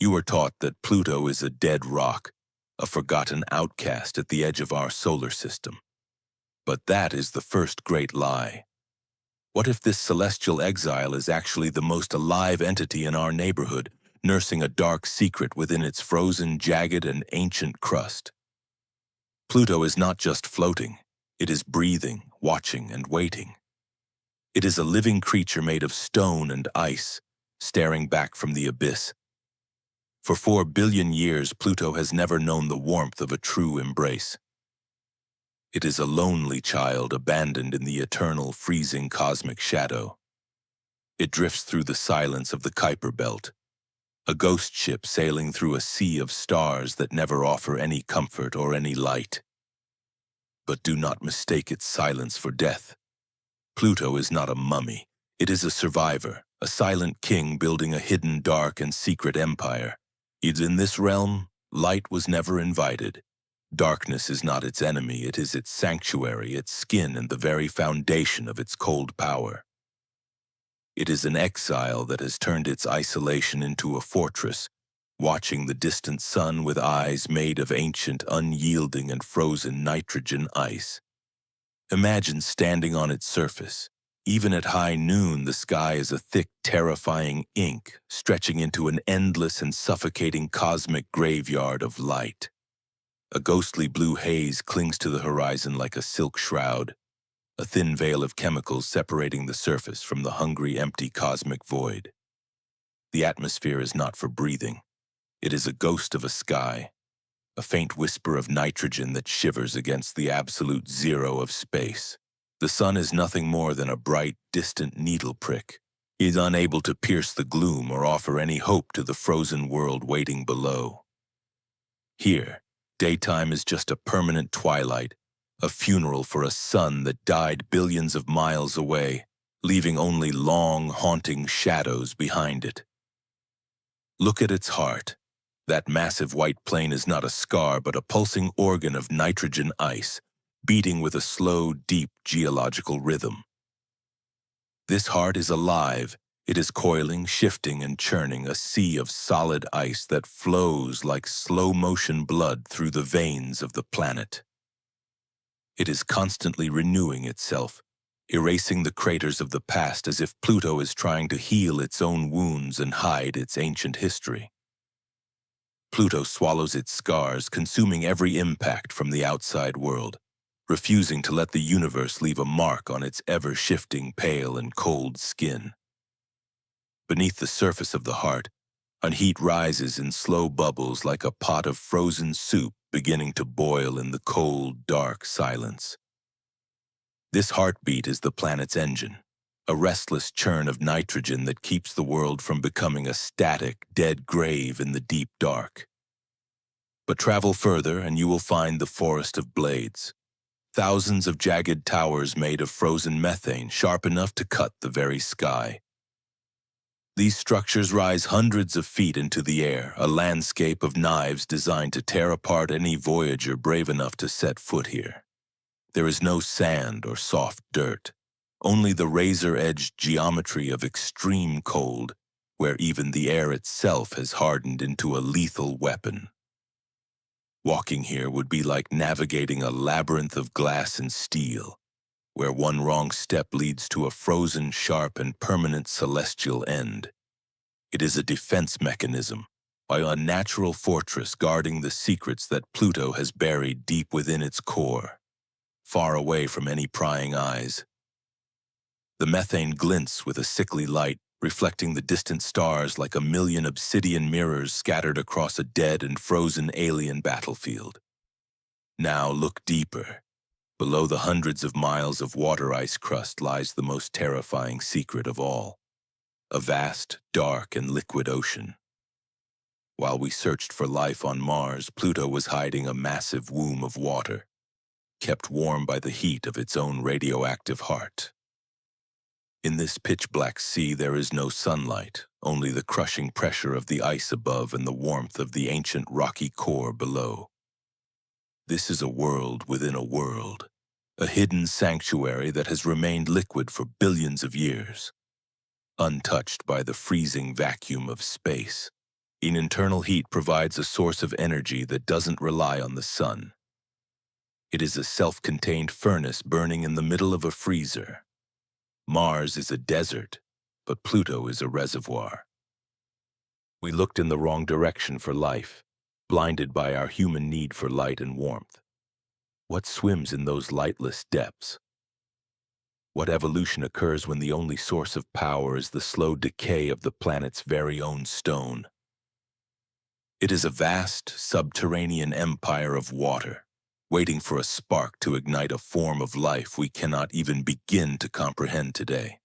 You are taught that Pluto is a dead rock, a forgotten outcast at the edge of our solar system. But that is the first great lie. What if this celestial exile is actually the most alive entity in our neighborhood, nursing a dark secret within its frozen, jagged, and ancient crust? Pluto is not just floating, it is breathing, watching, and waiting. It is a living creature made of stone and ice, staring back from the abyss. For 4 billion years, Pluto has never known the warmth of a true embrace. It is a lonely child abandoned in the eternal, freezing cosmic shadow. It drifts through the silence of the Kuiper Belt, a ghost ship sailing through a sea of stars that never offer any comfort or any light. But do not mistake its silence for death. Pluto is not a mummy. It is a survivor, a silent king building a hidden, dark, and secret empire. In this realm, light was never invited. Darkness is not its enemy, it is its sanctuary, its skin, and the very foundation of its cold power. It is an exile that has turned its isolation into a fortress, watching the distant sun with eyes made of ancient, unyielding, and frozen nitrogen ice. Imagine standing on its surface. Even at high noon, the sky is a thick, terrifying ink, stretching into an endless and suffocating cosmic graveyard of light. A ghostly blue haze clings to the horizon like a silk shroud, a thin veil of chemicals separating the surface from the hungry, empty cosmic void. The atmosphere is not for breathing. It is a ghost of a sky, a faint whisper of nitrogen that shivers against the absolute zero of space. The sun is nothing more than a bright, distant needle prick. He is unable to pierce the gloom or offer any hope to the frozen world waiting below. Here, daytime is just a permanent twilight, a funeral for a sun that died billions of miles away, leaving only long, haunting shadows behind it. Look at its heart. That massive white plane is not a scar but a pulsing organ of nitrogen ice, beating with a slow, deep geological rhythm. This heart is alive. It is coiling, shifting, and churning, a sea of solid ice that flows like slow-motion blood through the veins of the planet. It is constantly renewing itself, erasing the craters of the past as if Pluto is trying to heal its own wounds and hide its ancient history. Pluto swallows its scars, consuming every impact from the outside world, refusing to let the universe leave a mark on its ever-shifting, pale, and cold skin. Beneath the surface of the heart, heat rises in slow bubbles like a pot of frozen soup beginning to boil in the cold, dark silence. This heartbeat is the planet's engine, a restless churn of nitrogen that keeps the world from becoming a static, dead grave in the deep dark. But travel further and you will find the forest of blades. Thousands of jagged towers made of frozen methane, sharp enough to cut the very sky. These structures rise hundreds of feet into the air, a landscape of knives designed to tear apart any voyager brave enough to set foot here. There is no sand or soft dirt, only the razor-edged geometry of extreme cold, where even the air itself has hardened into a lethal weapon. Walking here would be like navigating a labyrinth of glass and steel, where one wrong step leads to a frozen, sharp, and permanent celestial end. It is a defense mechanism, a unnatural fortress guarding the secrets that Pluto has buried deep within its core, far away from any prying eyes. The methane glints with a sickly light, reflecting the distant stars like a million obsidian mirrors scattered across a dead and frozen alien battlefield. Now look deeper. Below the hundreds of miles of water ice crust lies the most terrifying secret of all, a vast, dark, and liquid ocean. While we searched for life on Mars, Pluto was hiding a massive womb of water, kept warm by the heat of its own radioactive heart. In this pitch-black sea there is no sunlight, only the crushing pressure of the ice above and the warmth of the ancient rocky core below. This is a world within a world, a hidden sanctuary that has remained liquid for billions of years, untouched by the freezing vacuum of space. An internal heat provides a source of energy that doesn't rely on the sun. It is a self-contained furnace burning in the middle of a freezer. Mars is a desert, but Pluto is a reservoir. We looked in the wrong direction for life, blinded by our human need for light and warmth. What swims in those lightless depths? What evolution occurs when the only source of power is the slow decay of the planet's very own stone? It is a vast, subterranean empire of water, waiting for a spark to ignite a form of life we cannot even begin to comprehend today.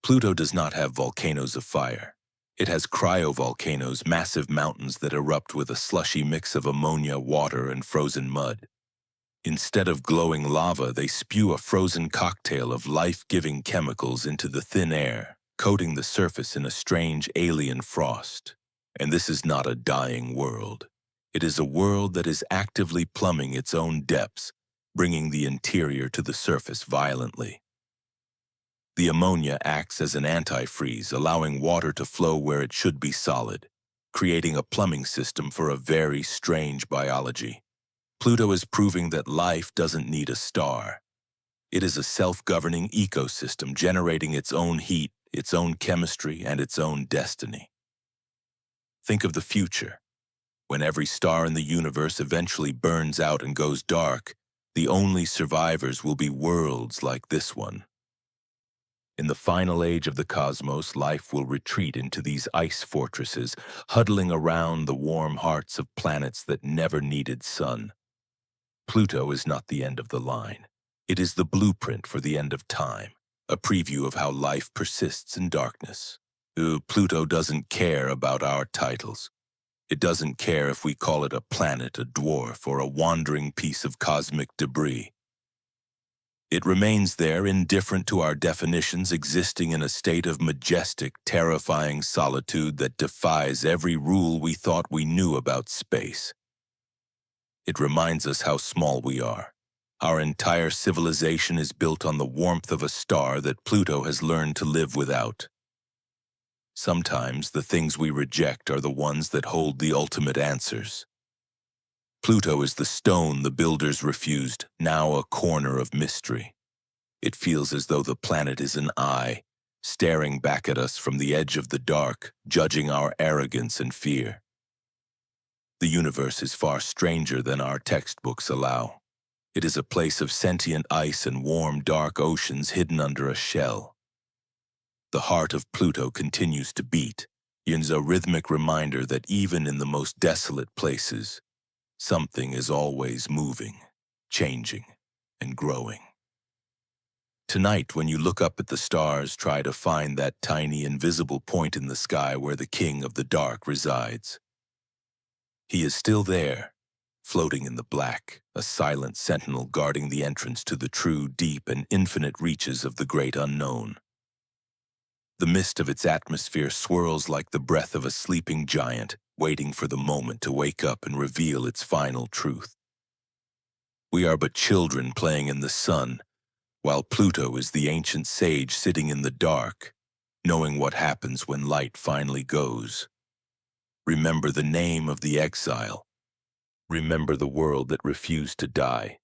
Pluto does not have volcanoes of fire. It has cryovolcanoes, massive mountains that erupt with a slushy mix of ammonia, water, and frozen mud. Instead of glowing lava, they spew a frozen cocktail of life-giving chemicals into the thin air, coating the surface in a strange alien frost. And this is not a dying world. It is a world that is actively plumbing its own depths, bringing the interior to the surface violently. The ammonia acts as an antifreeze, allowing water to flow where it should be solid, creating a plumbing system for a very strange biology. Pluto is proving that life doesn't need a star. It is a self-governing ecosystem generating its own heat, its own chemistry, and its own destiny. Think of the future. When every star in the universe eventually burns out and goes dark, the only survivors will be worlds like this one. In the final age of the cosmos, life will retreat into these ice fortresses, huddling around the warm hearts of planets that never needed sun. Pluto is not the end of the line. It is the blueprint for the end of time, a preview of how life persists in darkness. Pluto doesn't care about our titles. It doesn't care if we call it a planet, a dwarf, or a wandering piece of cosmic debris. It remains there, indifferent to our definitions, existing in a state of majestic, terrifying solitude that defies every rule we thought we knew about space. It reminds us how small we are. Our entire civilization is built on the warmth of a star that Pluto has learned to live without. Sometimes the things we reject are the ones that hold the ultimate answers. Pluto is the stone the builders refused, now a corner of mystery. It feels as though the planet is an eye, staring back at us from the edge of the dark, judging our arrogance and fear. The universe is far stranger than our textbooks allow. It is a place of sentient ice and warm, dark oceans hidden under a shell. The heart of Pluto continues to beat, in a rhythmic reminder that even in the most desolate places, something is always moving, changing, and growing. Tonight, when you look up at the stars, try to find that tiny invisible point in the sky where the king of the dark resides. He is still there, floating in the black, a silent sentinel guarding the entrance to the true, deep, and infinite reaches of the great unknown. The mist of its atmosphere swirls like the breath of a sleeping giant, waiting for the moment to wake up and reveal its final truth. We are but children playing in the sun, while Pluto is the ancient sage sitting in the dark, knowing what happens when light finally goes. Remember the name of the exile. Remember the world that refused to die.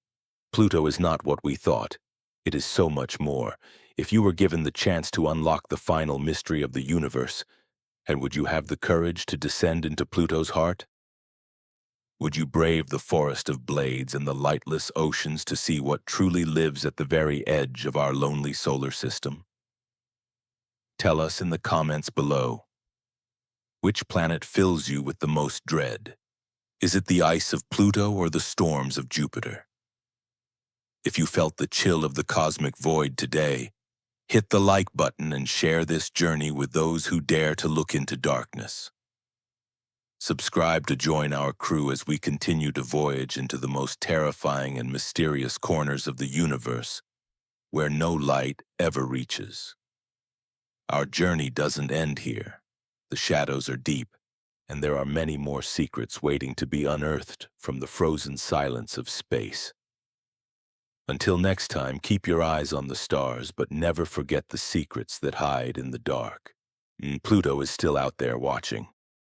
Pluto is not what we thought. It is so much more. If you were given the chance to unlock the final mystery of the universe, and would you have the courage to descend into Pluto's heart? Would you brave the forest of blades and the lightless oceans to see what truly lives at the very edge of our lonely solar system? Tell us in the comments below. Which planet fills you with the most dread? Is it the ice of Pluto or the storms of Jupiter? If you felt the chill of the cosmic void today, hit the like button and share this journey with those who dare to look into darkness. Subscribe to join our crew as we continue to voyage into the most terrifying and mysterious corners of the universe, where no light ever reaches. Our journey doesn't end here. The shadows are deep, and there are many more secrets waiting to be unearthed from the frozen silence of space. Until next time, keep your eyes on the stars, but never forget the secrets that hide in the dark. Pluto is still out there watching.